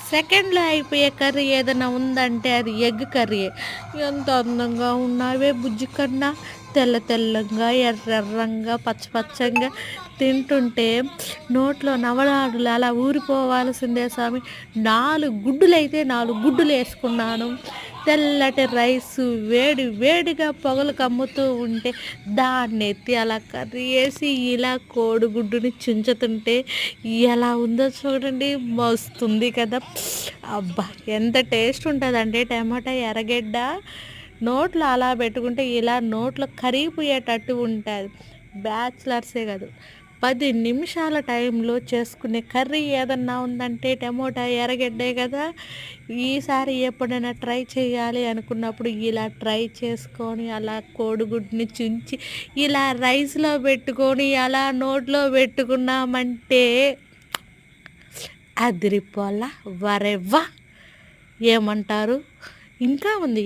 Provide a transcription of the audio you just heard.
సెకండ్‌లో అయిపోయే కర్రీ ఏదైనా ఉందంటే అది ఎగ్ కర్రీయే. ఎంత అందంగా ఉన్నావే బుజ్జి కన్నా, తెల్ల తెల్లంగా, ఎర్రెర్రంగా, పచ్చ పచ్చంగా తింటుంటే నోట్లో నవనాడులు అలా ఊరిపోవాల్సిందే స్వామి. 4 గుడ్డులైతే 4 గుడ్డులేసుకున్నాను. తెల్లటి రైసు వేడి వేడిగా పొగలు కమ్ముతూ ఉంటే దాన్నెత్తి అలా కర్రీ ఏసి ఇలా కోడిగుడ్డుని చుంచుతుంటే ఎలా ఉందో చూడండి. మస్తుంది కదా! అబ్బా! ఎంత టేస్ట్ ఉంటదంటే టమాటా ఎర్రగడ్డ నోట్లో అలా పెట్టుకుంటే ఇలా నోట్లో కరిగిపోయేటట్టు ఉంటది. బ్యాచిలర్సే కాదు, 10 నిమిషాల టైంలో చేసుకునే కర్రీ ఏదన్నా ఉందంటే టమోటా ఎర్రగడ్డే కదా! ఈసారి ఎప్పుడైనా ట్రై చేయాలి అనుకున్నప్పుడు ఇలా ట్రై చేసుకొని అలా కోడిగుడ్డుని చుంచి ఇలా రైస్‌లో పెట్టుకొని అలా నోట్లో పెట్టుకున్నామంటే అదిరిపోలా వరెవ్వ! ఏమంటారు? ఇంకా ఉంది.